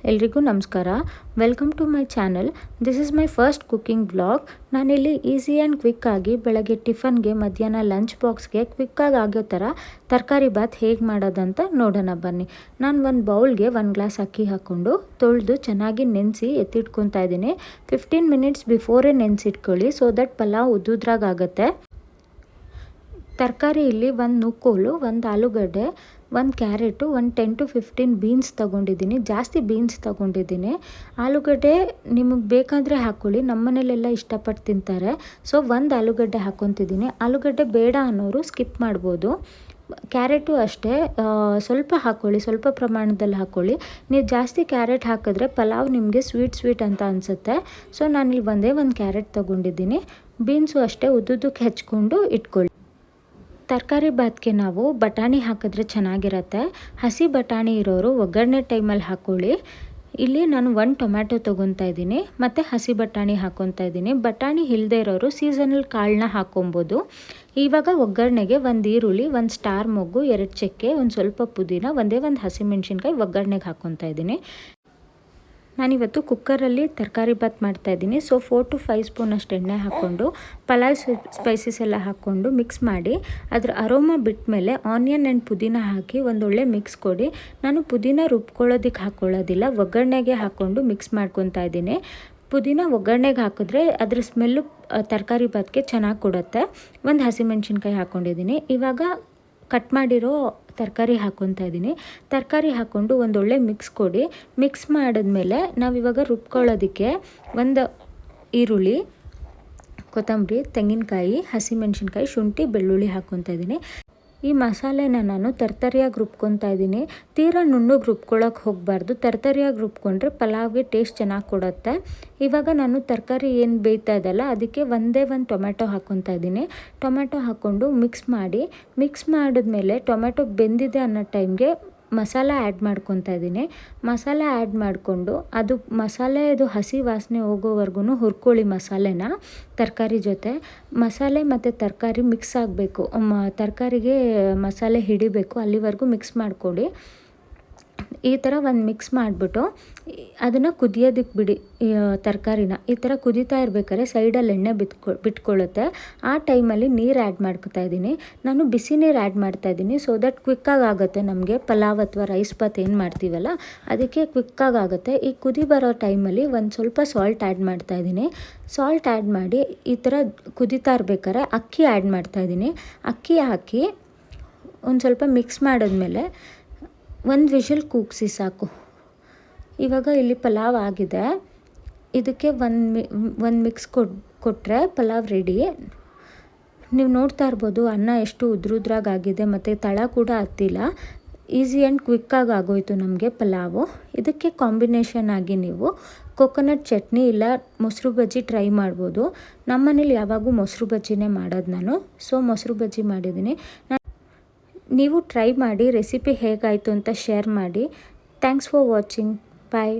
ಎಲ್ರಿಗೂ ನಮಸ್ಕಾರ. Welcome to my channel. This is my first cooking vlog. ನಾನಿಲ್ಲಿ easy and ಕ್ವಿಕ್ಕಾಗಿ ಬೆಳಗ್ಗೆ ಟಿಫನ್ಗೆ, ಮಧ್ಯಾಹ್ನ ಲಂಚ್ ಬಾಕ್ಸ್ಗೆ ಕ್ವಿಕ್ಕಾಗಿ ಆಗೋ ಥರ ತರಕಾರಿ ಬಾತ್ ಹೇಗೆ ಮಾಡೋದಂತ ನೋಡೋಣ ಬನ್ನಿ. ನಾನು ಒಂದು ಬೌಲ್ಗೆ 1 ಗ್ಲಾಸ್ ಅಕ್ಕಿ ಹಾಕ್ಕೊಂಡು ತೊಳೆದು ಚೆನ್ನಾಗಿ ನೆನೆಸಿ ಎತ್ತಿಟ್ಕೊತಾ ಇದ್ದೀನಿ. 15 ಮಿನಿಟ್ಸ್ ಬಿಫೋರೇ ನೆನೆಸಿಟ್ಕೊಳ್ಳಿ, ಸೊ ದಟ್ ಪಲಾವ್ ಉದ್ದುದ್ರಾಗುತ್ತೆ. ತರಕಾರಿ ಇಲ್ಲಿ 1 ನೂಕೋಲು, 1 ಆಲೂಗಡ್ಡೆ, 1 ಕ್ಯಾರೆಟು, 10 to 15 ಬೀನ್ಸ್ ತೊಗೊಂಡಿದ್ದೀನಿ. ಜಾಸ್ತಿ ಬೀನ್ಸ್ ತೊಗೊಂಡಿದ್ದೀನಿ. ಆಲೂಗಡ್ಡೆ ನಿಮಗೆ ಬೇಕಾದರೆ ಹಾಕ್ಕೊಳ್ಳಿ, ನಮ್ಮ ಮನೇಲೆಲ್ಲ ಇಷ್ಟಪಟ್ಟು ತಿಂತಾರೆ. ಸೊ 1 ಆಲೂಗಡ್ಡೆ ಹಾಕ್ಕೊತಿದ್ದೀನಿ. ಆಲೂಗಡ್ಡೆ ಬೇಡ ಅನ್ನೋರು ಸ್ಕಿಪ್ ಮಾಡ್ಬೋದು. ಕ್ಯಾರೆಟು ಅಷ್ಟೇ, ಸ್ವಲ್ಪ ಹಾಕ್ಕೊಳ್ಳಿ, ಸ್ವಲ್ಪ ಪ್ರಮಾಣದಲ್ಲಿ ಹಾಕ್ಕೊಳ್ಳಿ. ನೀವು ಜಾಸ್ತಿ ಕ್ಯಾರೆಟ್ ಹಾಕಿದ್ರೆ ಪಲಾವ್ ನಿಮಗೆ ಸ್ವೀಟ್ ಅಂತ ಅನಿಸುತ್ತೆ. ಸೊ ನಾನಿಲ್ಲಿ ಒಂದೇ 1 ಕ್ಯಾರೆಟ್ ತೊಗೊಂಡಿದ್ದೀನಿ. ಬೀನ್ಸು ಅಷ್ಟೇ ಉದ್ದುದ್ದಕ್ಕೆ ಹೆಚ್ಕೊಂಡು ಇಟ್ಕೊಳ್ಳಿ. ತರಕಾರಿ ಬಾತ್ಗೆ ನಾವು ಬಟಾಣಿ ಹಾಕಿದ್ರೆ ಚೆನ್ನಾಗಿರುತ್ತೆ. ಹಸಿ ಬಟಾಣಿ ಇರೋರು ಒಗ್ಗರಣೆ ಟೈಮಲ್ಲಿ ಹಾಕ್ಕೊಳ್ಳಿ. ಇಲ್ಲಿ ನಾನು 1 ಟೊಮ್ಯಾಟೊ ತೊಗೊತಾ ಇದ್ದೀನಿ ಮತ್ತು ಹಸಿ ಬಟಾಣಿ ಹಾಕ್ಕೊತಾ ಇದ್ದೀನಿ. ಬಟಾಣಿ ಇಲ್ಲದೆ ಇರೋರು ಸೀಸನಲ್ ಕಾಳನ್ನ ಹಾಕ್ಕೊಬೋದು. ಇವಾಗ ಒಗ್ಗರಣೆಗೆ 1 ಈರುಳ್ಳಿ, 1 ಸ್ಟಾರ್ ಮೊಗ್ಗು, 2 ಚಕ್ಕೆ, ಒಂದು ಸ್ವಲ್ಪ ಪುದೀನ, ಒಂದೇ 1 ಹಸಿಮೆಣ್ಸಿನ್ಕಾಯಿ ಒಗ್ಗರಣೆಗೆ ಹಾಕ್ಕೊತಾ ಇದ್ದೀನಿ. ನಾನಿವತ್ತು ಕುಕ್ಕರಲ್ಲಿ ತರಕಾರಿ ಬಾತ್ ಮಾಡ್ತಾಯಿದ್ದೀನಿ. ಸೊ 4 to 5 ಸ್ಪೂನ್ ಅಷ್ಟು ಎಣ್ಣೆ ಹಾಕ್ಕೊಂಡು ಪಲಾವ್ ಸ್ಪೈಸಸ್ ಎಲ್ಲ ಹಾಕ್ಕೊಂಡು ಮಿಕ್ಸ್ ಮಾಡಿ, ಅದರ ಅರೋಮಾ ಬಿಟ್ಟ ಮೇಲೆ ಆನಿಯನ್ ಆ್ಯಂಡ್ ಪುದೀನ ಹಾಕಿ ಒಂದೊಳ್ಳೆ ಮಿಕ್ಸ್ ಕೊಡಿ. ನಾನು ಪುದೀನ ರುಬ್ಕೊಳ್ಳೋದಕ್ಕೆ ಹಾಕ್ಕೊಳ್ಳೋದಿಲ್ಲ, ಒಗ್ಗರಣೆಗೆ ಹಾಕ್ಕೊಂಡು ಮಿಕ್ಸ್ ಮಾಡ್ಕೊತಾ ಇದ್ದೀನಿ. ಪುದೀನ ಒಗ್ಗರಣೆಗೆ ಹಾಕಿದ್ರೆ ಅದ್ರ ಸ್ಮೆಲ್ಲು ತರಕಾರಿ ಬಾತ್ಗೆ ಚೆನ್ನಾಗಿ ಕೊಡುತ್ತೆ. 1 ಹಸಿಮೆಣ್ಸಿನ್ಕಾಯಿ ಹಾಕ್ಕೊಂಡಿದ್ದೀನಿ. ಇವಾಗ ಕಟ್ ಮಾಡಿರೋ ತರಕಾರಿ ಹಾಕ್ಕೊತಾ ಇದ್ದೀನಿ. ತರಕಾರಿ ಹಾಕ್ಕೊಂಡು ಒಂದೊಳ್ಳೆ ಮಿಕ್ಸ್ ಕೊಡಿ. ಮಿಕ್ಸ್ ಮಾಡಿದ್ಮೇಲೆ ನಾವಿವಾಗ ರುಬ್ಕೊಳ್ಳೋದಕ್ಕೆ 1 ಈರುಳ್ಳಿ, ಕೊತ್ತಂಬರಿ, ತೆಂಗಿನಕಾಯಿ, ಹಸಿಮೆಣ್ಸಿನ್ಕಾಯಿ, ಶುಂಠಿ, ಬೆಳ್ಳುಳ್ಳಿ ಹಾಕ್ಕೊತಾ ಇದ್ದೀನಿ. ಈ ಮಸಾಲೆನ ನಾನು ತರ್ತರಿಯಾಗಿ ರುಬ್ಕೊತಾ ಇದ್ದೀನಿ. ತೀರಾ ನುಣ್ಣಗೆ ರುಬ್ಕೊಳ್ಳೋಕೆ ಹೋಗಬಾರ್ದು. ತರ್ತರಿಯಾಗಿ ರುಬ್ಕೊಂಡ್ರೆ ಪಲಾವ್ಗೆ ಟೇಸ್ಟ್ ಚೆನ್ನಾಗಿ ಕೊಡುತ್ತೆ. ಇವಾಗ ನಾನು ತರಕಾರಿ ಏನು ಬೇಯ್ತಾ ಇದೆಯಲ್ಲ ಅದಕ್ಕೆ ಒಂದೇ 1 ಟೊಮ್ಯಾಟೊ ಹಾಕ್ಕೊತಾ ಇದ್ದೀನಿ. ಟೊಮ್ಯಾಟೊ ಹಾಕ್ಕೊಂಡು ಮಿಕ್ಸ್ ಮಾಡಿದ್ಮೇಲೆ ಟೊಮ್ಯಾಟೊ ಬೆಂದಿದೆ ಅನ್ನೋ ಟೈಮ್ಗೆ ಮಸಾಲ ಆ್ಯಡ್ ಮಾಡ್ಕೊತಾ ಇದ್ದೀನಿ. ಮಸಾಲ ಆ್ಯಡ್ ಮಾಡಿಕೊಂಡು ಅದು ಮಸಾಲೆದು ಹಸಿ ವಾಸನೆ ಹೋಗೋವರೆಗೂ ಹುರ್ಕೊಳ್ಳಿ. ಮಸಾಲೆನ ತರಕಾರಿ ಜೊತೆ ಮಸಾಲೆ ಮತ್ತು ತರಕಾರಿ ಮಿಕ್ಸ್ ಆಗಬೇಕು, ತರಕಾರಿಗೆ ಮಸಾಲೆ ಹಿಡಿಬೇಕು, ಅಲ್ಲಿವರೆಗೂ ಮಿಕ್ಸ್ ಮಾಡಿಕೊಡಿ. ಈ ಥರ ಒಂದು ಮಿಕ್ಸ್ ಮಾಡಿಬಿಟ್ಟು ಅದನ್ನು ಕುದಿಯೋದಕ್ಕೆ ಬಿಡಿ. ತರಕಾರಿನ ಈ ಥರ ಕುದೀತಾ ಇರ್ಬೇಕಾದ್ರೆ ಸೈಡಲ್ಲಿ ಎಣ್ಣೆ ಬಿಟ್ಕೊಳ್ಳುತ್ತೆ. ಆ ಟೈಮಲ್ಲಿ ನೀರು ಆ್ಯಡ್ ಮಾಡ್ಕೊತಾ ಇದ್ದೀನಿ. ನಾನು ಬಿಸಿ ನೀರು ಆ್ಯಡ್ ಮಾಡ್ತಾಯಿದ್ದೀನಿ, ಸೊ ದಟ್ ಕ್ವಿಕ್ಕಾಗಿ ಆಗುತ್ತೆ. ನಮಗೆ ಪಲಾವ್ ಅಥವಾ ರೈಸ್ ಬಾತ್ ಏನು ಮಾಡ್ತೀವಲ್ಲ ಅದಕ್ಕೆ ಕ್ವಿಕ್ಕಾಗಿ ಆಗುತ್ತೆ. ಈ ಕುದಿ ಬರೋ ಟೈಮಲ್ಲಿ ಒಂದು ಸ್ವಲ್ಪ ಸಾಲ್ಟ್ ಆ್ಯಡ್ ಮಾಡ್ತಾಯಿದ್ದೀನಿ. ಸಾಲ್ಟ್ ಆ್ಯಡ್ ಮಾಡಿ ಈ ಥರ ಕುದೀತಾ ಇರ್ಬೇಕಾದ್ರೆ ಅಕ್ಕಿ ಆ್ಯಡ್ ಮಾಡ್ತಾಯಿದ್ದೀನಿ. ಅಕ್ಕಿ ಹಾಕಿ ಒಂದು ಸ್ವಲ್ಪ ಮಿಕ್ಸ್ ಮಾಡಿದ್ಮೇಲೆ 1 ವಿಷಲ್ ಕೂಗಿಸಿ ಸಾಕು. ಇವಾಗ ಇಲ್ಲಿ ಪಲಾವ್ ಆಗಿದೆ. ಇದಕ್ಕೆ ಒಂದು ಮಿಕ್ಸ್ ಕೊಟ್ಟರೆ ಪಲಾವ್ ರೆಡಿ. ನೀವು ನೋಡ್ತಾ ಇರ್ಬೋದು ಅನ್ನ ಎಷ್ಟು ಉದ್ರುದ್ರಾಗಿದೆ ಮತ್ತು ತಳ ಕೂಡ ಹತ್ತಿಲ್ಲ. ಈಸಿ ಆ್ಯಂಡ್ ಕ್ವಿಕ್ಕಾಗಿ ಆಗೋಯ್ತು ನಮಗೆ ಪಲಾವು. ಇದಕ್ಕೆ ಕಾಂಬಿನೇಷನ್ ಆಗಿ ನೀವು ಕೊಕೊನಟ್ ಚಟ್ನಿ ಇಲ್ಲ ಮೊಸರು ಬಜ್ಜಿ ಟ್ರೈ ಮಾಡ್ಬೋದು. ನಮ್ಮ ಮನೇಲಿ ಯಾವಾಗೂ ಮೊಸರು ಬಜ್ಜಿನೇ ಮಾಡೋದು ನಾನು. ಸೊ ಮೊಸರು ಬಜ್ಜಿ ಮಾಡಿದ್ದೀನಿ. ನೀವು ಟ್ರೈ ಮಾಡಿ, ರೆಸಿಪಿ ಹೇಗಾಯಿತು ಅಂತ ಶೇರ್ ಮಾಡಿ. Thanks for watching. ಬಾಯ್.